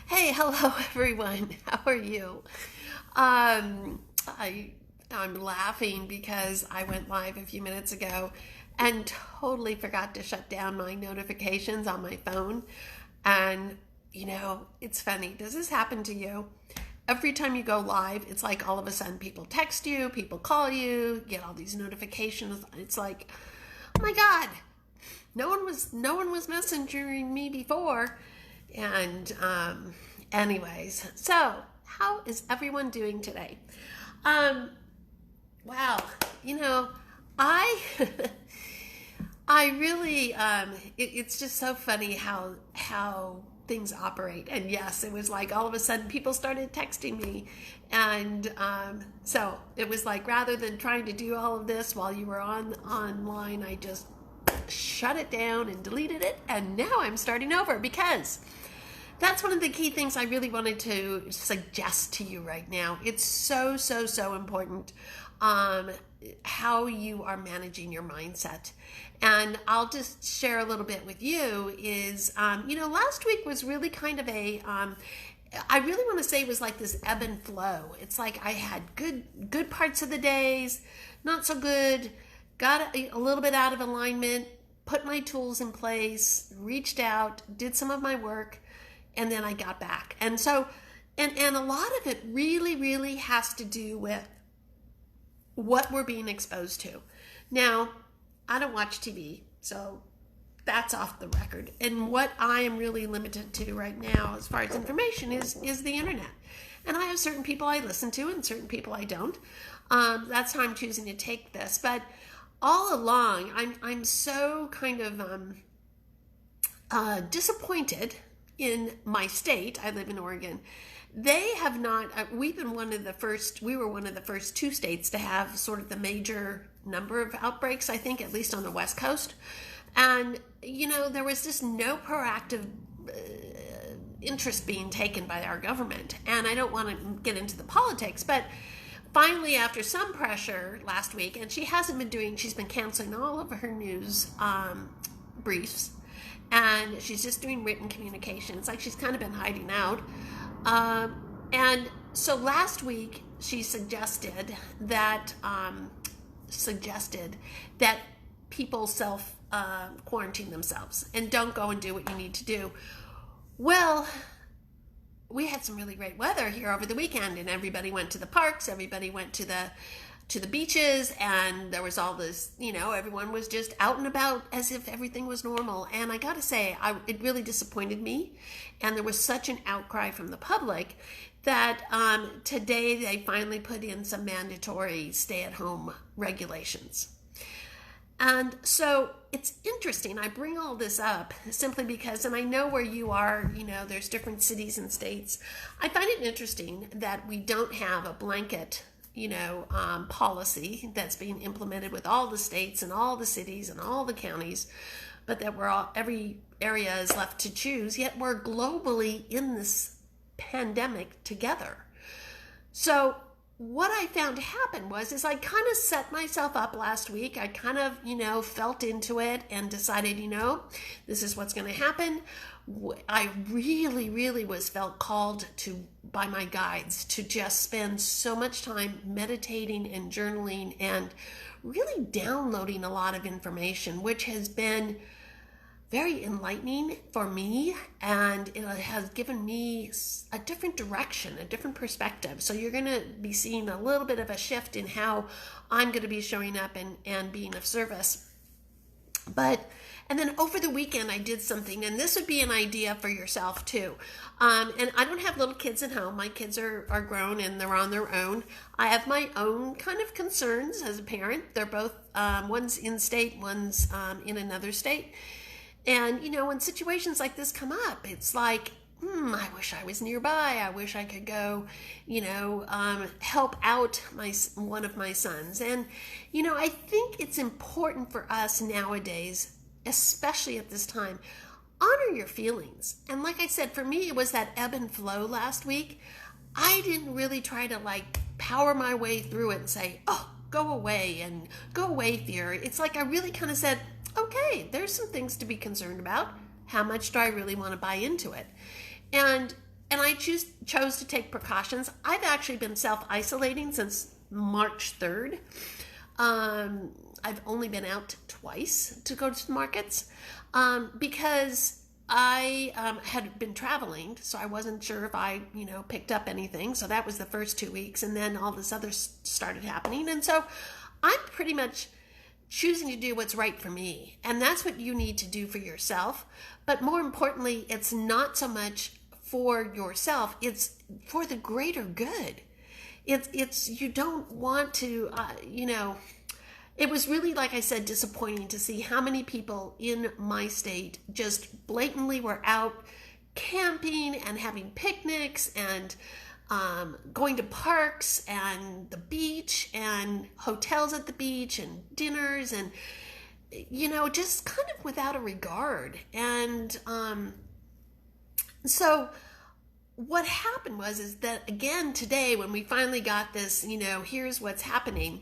Hey, hello everyone. How are you? Um, I'm laughing because I went live a few minutes ago and totally forgot to shut down my notifications on my phone. And it's funny. Does this happen to you? Every time you go live, it's like all of a sudden people text you, people call you, get all these notifications. It's like, oh my God, no one was messaging me before. And anyways, so how is everyone doing today? Um, wow, you know, I I really it's just so funny how things operate. And yes, it was like all of a sudden people started texting me, and so it was like rather than trying to do all of this while you were online, I just shut it down and deleted it, and now I'm starting over because that's one of the key things I really wanted to suggest to you right now. It's so important, um, how you are managing your mindset. And I'll just share a little bit with you is, last week was really kind of I really want to say it was like this ebb and flow. It's like I had good parts of the days, not so good, got a little bit out of alignment, put my tools in place, reached out, did some of my work, and then I got back. And so, and a lot of it really has to do with what we're being exposed to. Now, I don't watch TV, so that's off the record. And what I am really limited to right now as far as information is the internet. And I have certain people I listen to and certain people I don't. That's how I'm choosing to take this. But all along, I'm so kind of disappointed in my state. I live in Oregon. They have not, we've been we were one of the first two states to have sort of the major number of outbreaks, I think, at least on the West Coast. And, there was just no proactive interest being taken by our government. And I don't want to get into the politics, but finally, after some pressure last week, and she's been canceling all of her news briefs, and she's just doing written communication. It's like she's kind of been hiding out. And so last week, she suggested that people self quarantine themselves and don't go and do what you need to do. Well, we had some really great weather here over the weekend, and everybody went to the parks, everybody went to the beaches, and there was all this, everyone was just out and about as if everything was normal. And I gotta say, it really disappointed me, and there was such an outcry from the public that today they finally put in some mandatory stay-at-home regulations. And so it's interesting. I bring all this up simply because, and I know where you are, there's different cities and states. I find it interesting that we don't have a blanket, policy that's being implemented with all the states and all the cities and all the counties, but that every area is left to choose, yet we're globally in this pandemic together. So what I found happen is I kind of set myself up last week. I kind of, felt into it and decided, this is what's going to happen. I really was felt called to by my guides to just spend so much time meditating and journaling and really downloading a lot of information, which has been very enlightening for me, and it has given me a different direction, a different perspective. So you're going to be seeing a little bit of a shift in how I'm going to be showing up and being of service. And then over the weekend I did something, and this would be an idea for yourself too. And I don't have little kids at home. My kids are grown and they're on their own. I have my own kind of concerns as a parent. They're both, one's in state, one's in another state. And, when situations like this come up, it's like, I wish I was nearby. I wish I could go, help out one of my sons. And, I think it's important for us nowadays, especially at this time, honor your feelings. And like I said, for me, it was that ebb and flow last week. I didn't really try to power my way through it and say, oh, go away, fear. It's like I really kind of said, okay, there's some things to be concerned about. How much do I really want to buy into it? And and I chose to take precautions. I've actually been self-isolating since March 3rd. I've only been out twice to go to the markets because I had been traveling, so I wasn't sure if I, picked up anything. So that was the first 2 weeks, and then all this other started happening. And so I'm pretty much choosing to do what's right for me. And that's what you need to do for yourself. But more importantly, it's not so much for yourself, it's for the greater good. It's you don't want to, it was really, like I said, disappointing to see how many people in my state just blatantly were out camping and having picnics and going to parks and the beach and hotels at the beach and dinners and, just kind of without a regard. And so what happened is that, again, today when we finally got this, here's what's happening.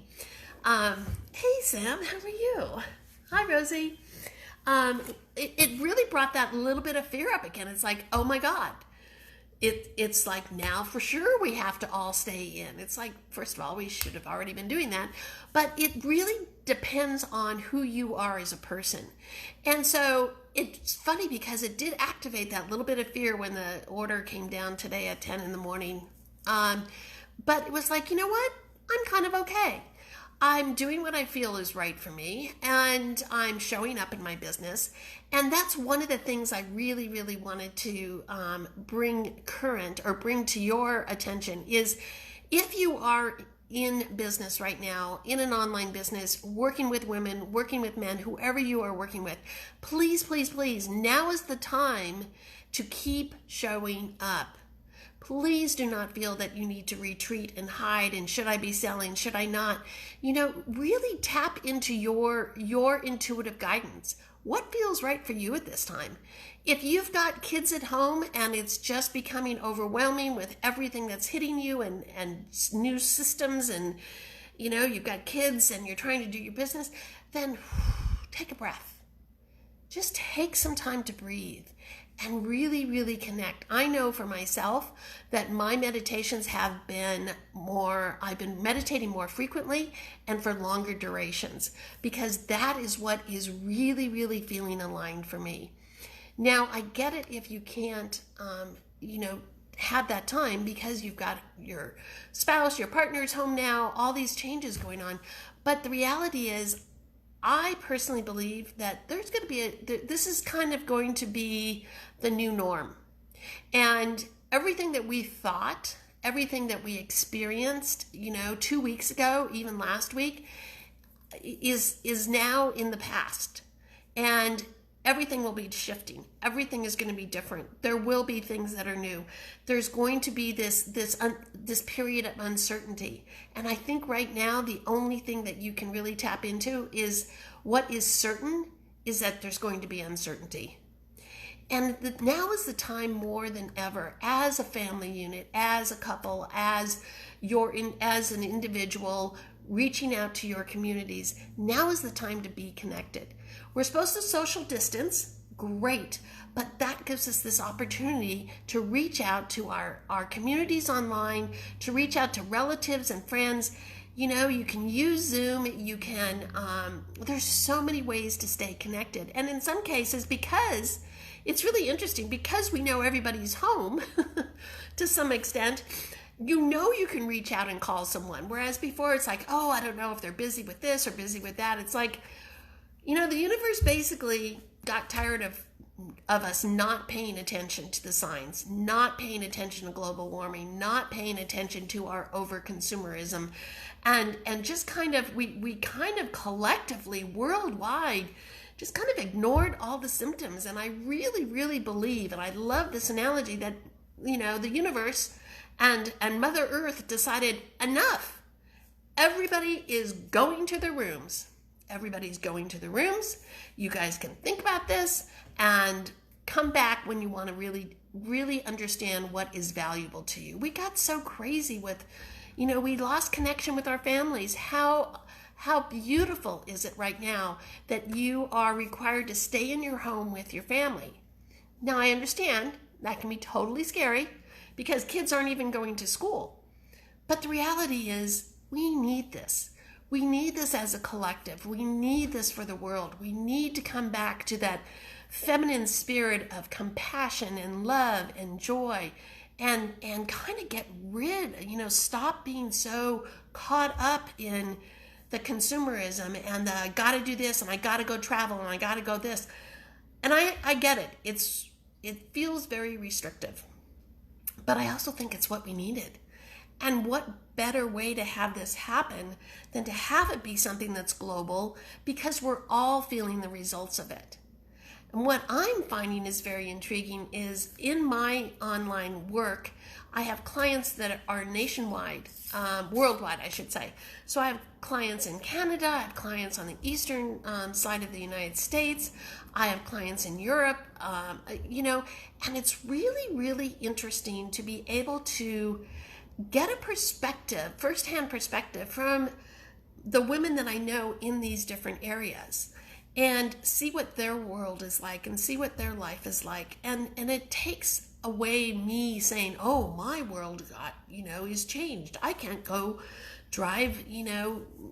Hey, Sam, how are you? Hi, Rosie. It really brought that little bit of fear up again. It's like, oh my God. It's like, now for sure we have to all stay in. It's like, first of all, we should have already been doing that. But it really depends on who you are as a person. And so it's funny because it did activate that little bit of fear when the order came down today at 10 in the morning. But it was like, you know what? I'm kind of okay. I'm doing what I feel is right for me, and I'm showing up in my business. And that's one of the things I really, really wanted to bring to your attention is, if you are in business right now, in an online business, working with women, working with men, whoever you are working with, please, please, please, now is the time to keep showing up. Please do not feel that you need to retreat and hide and should I be selling, should I not? Really tap into your intuitive guidance. What feels right for you at this time? If you've got kids at home and it's just becoming overwhelming with everything that's hitting you and new systems and, you've got kids and you're trying to do your business, then take a breath. Just take some time to breathe and really, really connect. I know for myself that my meditations have been I've been meditating more frequently and for longer durations, because that is what is really, really feeling aligned for me. Now, I get it if you can't, have that time because you've got your spouse, your partner's home now, all these changes going on. But the reality is, I personally believe that there's going to be this is kind of going to be the new norm. And everything that we thought, everything that we experienced, 2 weeks ago, even last week, is now in the past. And everything will be shifting. Everything is going to be different. There will be things that are new. There's going to be this period of uncertainty. And I think right now the only thing that you can really tap into is what is certain is that there's going to be uncertainty. And now is the time more than ever, as a family unit, as a couple, as an individual, reaching out to your communities. Now is the time to be connected. We're supposed to social distance, great, but that gives us this opportunity to reach out to our communities online, to reach out to relatives and friends. You can use Zoom, you can, there's so many ways to stay connected. And in some cases, because it's really interesting, because we know everybody's home to some extent, you can reach out and call someone. Whereas before it's like, oh, I don't know if they're busy with this or busy with that. It's like, the universe basically got tired of us not paying attention to the signs, not paying attention to global warming, not paying attention to our over-consumerism, and just kind of, we kind of collectively, worldwide, just kind of ignored all the symptoms. And I really, really believe, and I love this analogy, that, the universe and Mother Earth decided, enough. Everybody is going to their rooms. Everybody's going to the rooms. You guys can think about this and come back when you want to really, really understand what is valuable to you. We got so crazy with, we lost connection with our families. How beautiful is it right now that you are required to stay in your home with your family? Now, I understand that can be totally scary because kids aren't even going to school. But the reality is we need this. We need this as a collective. We need this for the world. We need to come back to that feminine spirit of compassion and love and joy, and kind of get rid, stop being so caught up in the consumerism and the I gotta do this and I gotta go travel and I gotta go this. And I get it. It feels very restrictive. But I also think it's what we needed. And what better way to have this happen than to have it be something that's global, because we're all feeling the results of it. And what I'm finding is very intriguing is in my online work, I have clients that are nationwide, worldwide, I should say. So I have clients in Canada, I have clients on the eastern side of the United States, I have clients in Europe, and it's really, really interesting to be able to get a perspective, firsthand perspective from the women that I know in these different areas, and see what their world is like and see what their life is like. And it takes away me saying, oh, my world is changed. I can't go drive,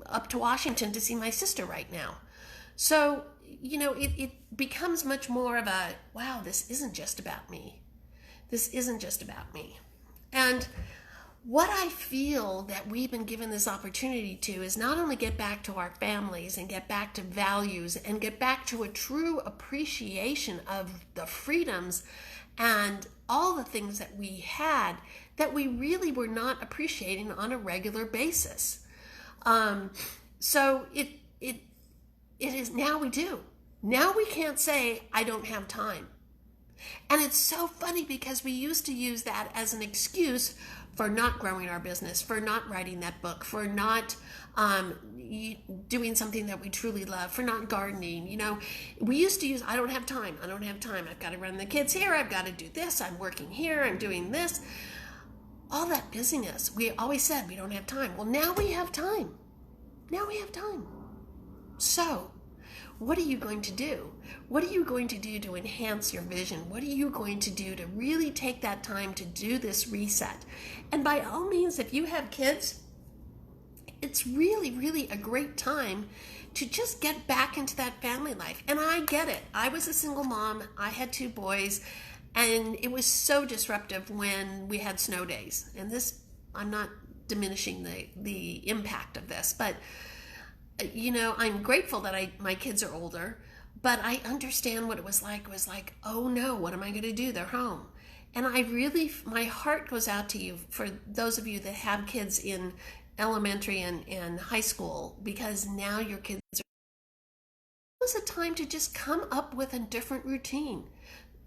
up to Washington to see my sister right now. So, it becomes much more of a, wow, this isn't just about me. This isn't just about me. And what I feel that we've been given this opportunity to is not only get back to our families and get back to values and get back to a true appreciation of the freedoms and all the things that we had that we really were not appreciating on a regular basis. So it is, now we do. Now we can't say, I don't have time. And it's so funny because we used to use that as an excuse for not growing our business, for not writing that book, for not doing something that we truly love, for not gardening. We used to use, I don't have time. I've got to run the kids here. I've got to do this. I'm working here. I'm doing this. All that busyness. We always said we don't have time. Well, now we have time. So, what are you going to do? What are you going to do to enhance your vision? What are you going to do to really take that time to do this reset? And by all means, if you have kids, it's really, really a great time to just get back into that family life. And I get it. I was a single mom. I had 2 boys. And it was so disruptive when we had snow days. And this, I'm not diminishing the impact of this, but I'm grateful that my kids are older, but I understand what it was like. It was like, oh no, what am I going to do? They're home. And my heart goes out to you for those of you that have kids in elementary and high school, because now your kids are. It was a time to just come up with a different routine.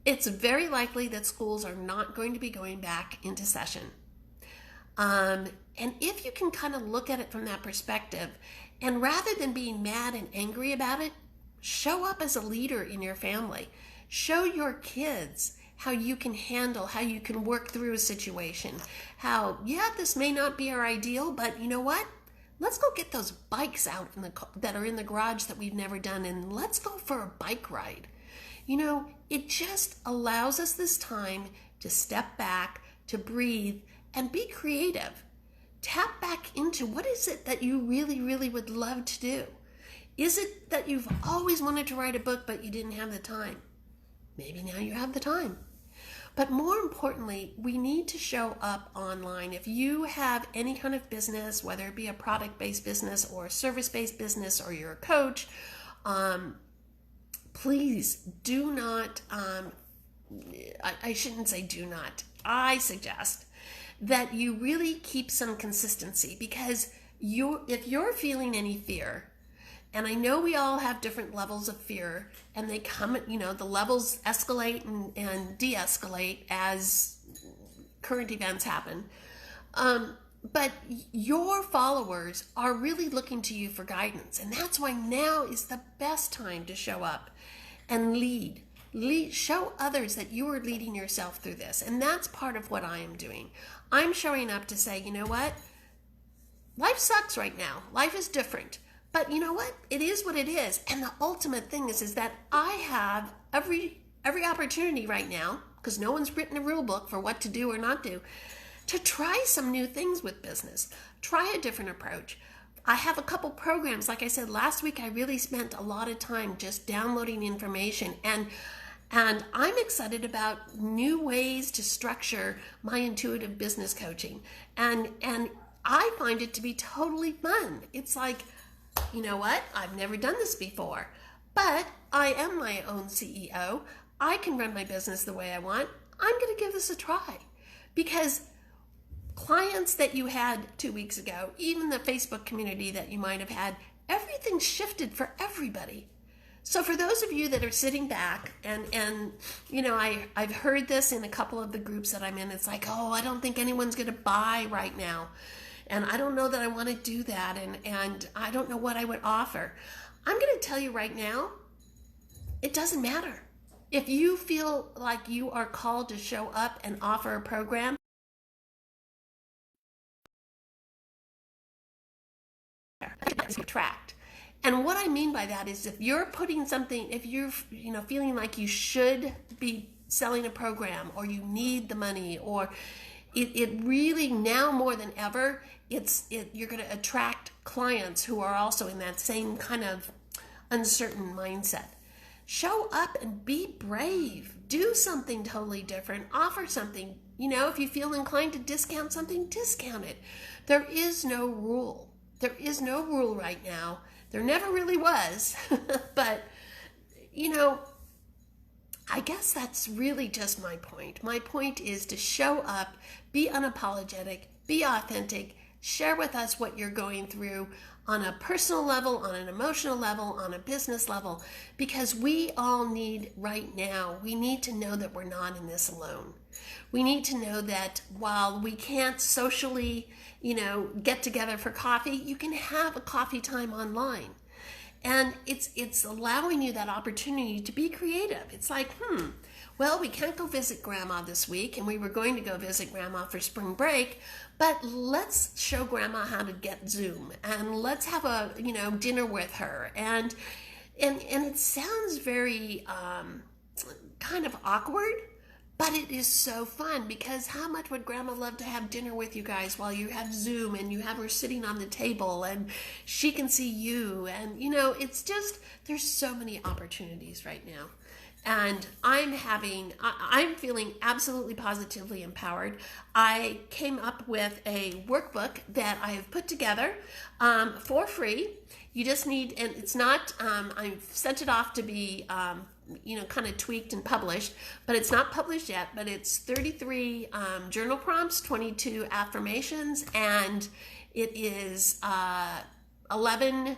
It's very likely that schools are not going to be going back into session. And if you can kind of look at it from that perspective, and rather than being mad and angry about it, show up as a leader in your family. Show your kids how you can handle, how you can work through a situation. How, this may not be our ideal, but you know what? Let's go get those bikes out that are in the garage that we've never done, and let's go for a bike ride. It just allows us this time to step back, to breathe, and be creative. Tap back into what is it that you really, really would love to do. Is it that you've always wanted to write a book but you didn't have the time? Maybe now you have the time. But more importantly, we need to show up online. If you have any kind of business, whether it be a product-based business or a service-based business, or you're a coach, please do not, I shouldn't say do not, I suggest that you really keep some consistency, because if you're feeling any fear, and I know we all have different levels of fear, and they come, the levels escalate and de-escalate as current events happen. But your followers are really looking to you for guidance. And that's why now is the best time to show up and lead. Show others that you are leading yourself through this. And that's part of what I am doing. I'm showing up to say, you know what? Life sucks right now. Life is different. But you know what? It is what it is. And the ultimate thing is that I have every opportunity right now, because no one's written a rule book for what to do or not do, to try some new things with business. Try a different approach. I have a couple programs. Like I said, last week I really spent a lot of time just downloading information, and I'm excited about new ways to structure my intuitive business coaching. And I find it to be totally fun. It's like, you know what? I've never done this before, but I am my own CEO. I can run my business the way I want. I'm going to give this a try, because clients that you had 2 weeks ago, even the Facebook community that you might have had, everything shifted for everybody. So for those of you that are sitting back and you know, I've heard this in a couple of the groups that I'm in. It's like, oh, I don't think anyone's going to buy right now. And I don't know that I want to do that. And I don't know what I would offer. I'm going to tell you right now, it doesn't matter. If you feel like you are called to show up and offer a program, attract. And what I mean by that is, if you're putting something, if you're, you know, feeling like you should be selling a program, or you need the money, or it really, now more than ever, you're going to attract clients who are also in that same kind of uncertain mindset. Show up and be brave. Do something totally different. Offer something. You know, if you feel inclined to discount something, discount it. There is no rule. There is no rule right now. There never really was. But, you know, I guess that's really just my point. My point is to show up, be unapologetic, be authentic, share with us what you're going through on a personal level, on an emotional level, on a business level, because we all need right now, we need to know that we're not in this alone. We need to know that while we can't socially, you know, get together for coffee, you can have a coffee time online. And it's allowing you that opportunity to be creative. It's like, well, we can't go visit Grandma this week, and we were going to go visit Grandma for spring break, but let's show Grandma how to get Zoom, and let's have a, you know, dinner with her. And it sounds very kind of awkward, but it is so fun, because how much would Grandma love to have dinner with you guys while you have Zoom and you have her sitting on the table and she can see you? And, you know, it's just, there's so many opportunities right now. And I'm feeling absolutely positively empowered. I came up with a workbook that I have put together for free. You just need, and it's not, I've sent it off to be, you know, kind of tweaked and published, but it's not published yet. But it's 33 journal prompts, 22 affirmations, and it is 11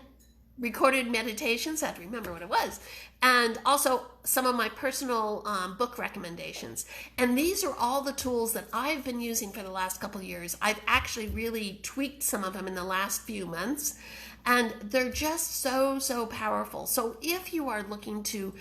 recorded meditations. I have to remember what it was. And also some of my personal book recommendations. And these are all the tools that I've been using for the last couple of years. I've actually really tweaked some of them in the last few months, and they're just so powerful. So if you are looking to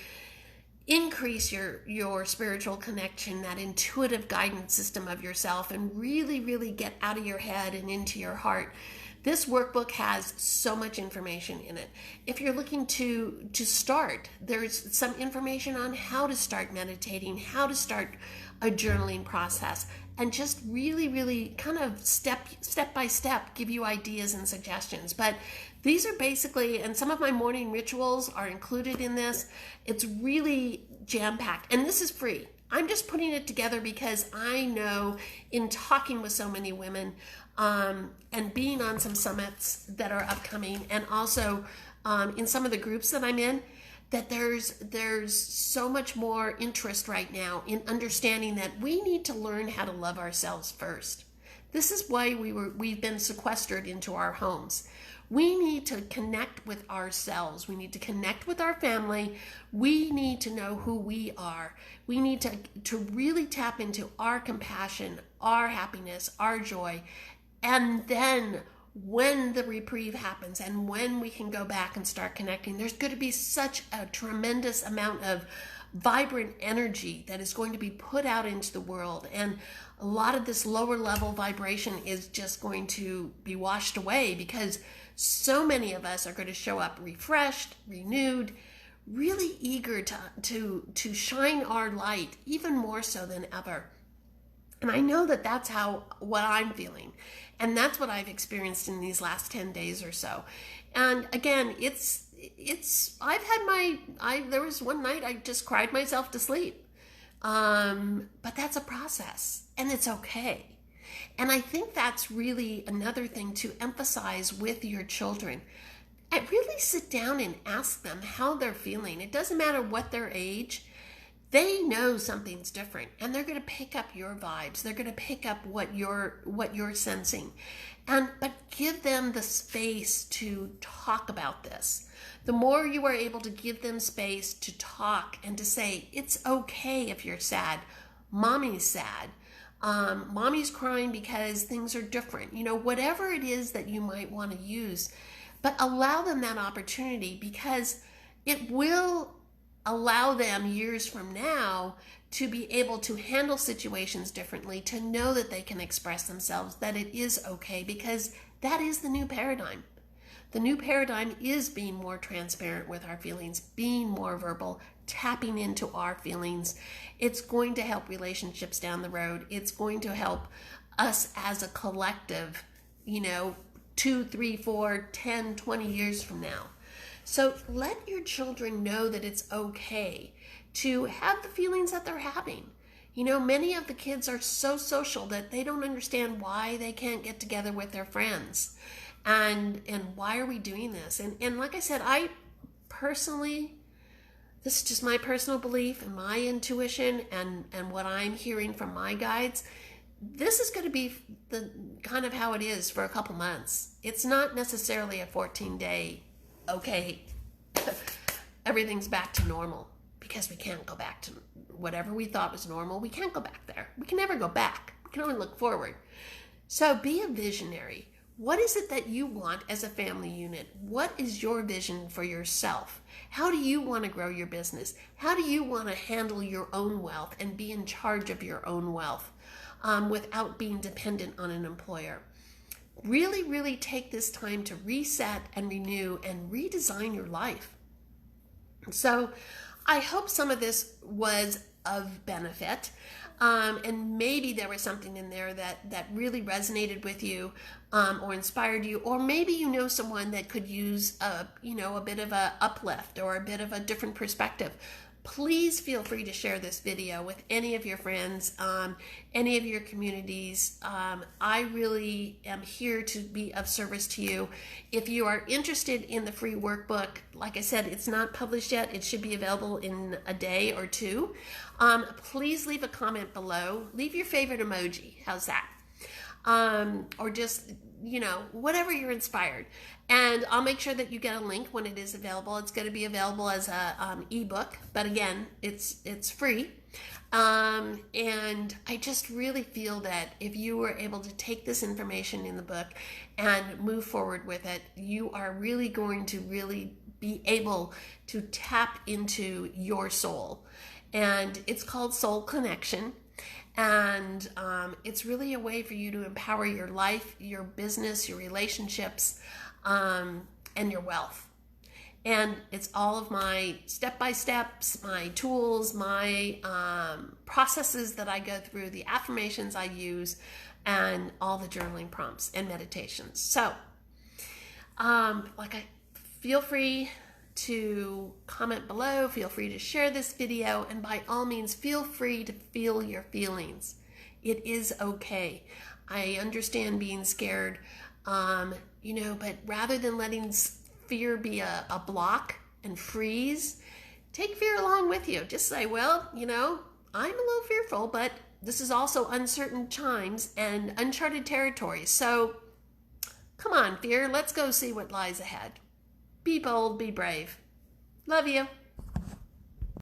increase your spiritual connection, that intuitive guidance system of yourself, and really get out of your head and into your heart, this workbook has so much information in it. If you're looking to start, there's some information on how to start meditating, how to start a journaling process, and just really kind of step by step give you ideas and suggestions. But these are basically, and some of my morning rituals are included in this. It's really jam-packed, and this is free. I'm just putting it together because I know, in talking with so many women, and being on some summits that are upcoming, and also in some of the groups that I'm in, that there's so much more interest right now in understanding that we need to learn how to love ourselves first. This is why we've been sequestered into our homes. We need to connect with ourselves. We need to connect with our family. We need to know who we are. We need to really tap into our compassion, our happiness, our joy. And then when the reprieve happens and when we can go back and start connecting, there's going to be such a tremendous amount of vibrant energy that is going to be put out into the world. And a lot of this lower level vibration is just going to be washed away, because so many of us are going to show up refreshed, renewed, really eager to shine our light even more so than ever. And I know that that's what I'm feeling. And that's what I've experienced in these last 10 days or so. And again, there was one night I just cried myself to sleep. But that's a process, and it's okay. And I think that's really another thing to emphasize with your children. And really sit down and ask them how they're feeling. It doesn't matter what their age. They know something's different, and they're going to pick up your vibes. They're going to pick up what you're sensing. But give them the space to talk about this. The more you are able to give them space to talk and to say, it's okay if you're sad. Mommy's sad. Mommy's crying because things are different. Whatever it is that you might want to use, but allow them that opportunity, because it will allow them years from now to be able to handle situations differently, to know that they can express themselves, that it is okay, because that is the new paradigm. The new paradigm is being more transparent with our feelings, being more verbal, tapping into our feelings. It's going to help relationships down the road. It's going to help us as a collective, 2, 3, 4, 10, 20 years from now. So let your children know that it's okay to have the feelings that they're having. Many of the kids are so social that they don't understand why they can't get together with their friends. And why are we doing this? And like I said, I personally, this is just my personal belief and my intuition and what I'm hearing from my guides. This is going to be the kind of how it is for a couple months. It's not necessarily a 14-day, okay, everything's back to normal, because we can't go back to whatever we thought was normal. We can't go back there. We can never go back. We can only look forward. So be a visionary. What is it that you want as a family unit? What is your vision for yourself? How do you want to grow your business? How do you want to handle your own wealth and be in charge of your own wealth without being dependent on an employer? Really, really take this time to reset and renew and redesign your life. So I hope some of this was of benefit. And maybe there was something in there that really resonated with you or inspired you, or maybe someone that could use a bit of a uplift or a bit of a different perspective. Please feel free to share this video with any of your friends, any of your communities. I really am here to be of service to you. If you are interested in the free workbook, like I said, it's not published yet. It should be available in a day or two. Please leave a comment below. Leave your favorite emoji. How's that? Or just, whatever you're inspired. And I'll make sure that you get a link when it is available. It's going to be available as a ebook, but again, it's free. And I just really feel that if you were able to take this information in the book and move forward with it, you are really going to really be able to tap into your soul. And it's called Soul Connection. And it's really a way for you to empower your life, your business, your relationships, and your wealth. And it's all of my step-by-steps, my tools, my processes that I go through, the affirmations I use, and all the journaling prompts and meditations. So, feel free to comment below, feel free to share this video, and by all means, feel free to feel your feelings. It is okay. I understand being scared, but rather than letting fear be a block and freeze, take fear along with you. Just say, well, I'm a little fearful, but this is also uncertain times and uncharted territories. So come on, fear, let's go see what lies ahead. Be bold, be brave. Love you.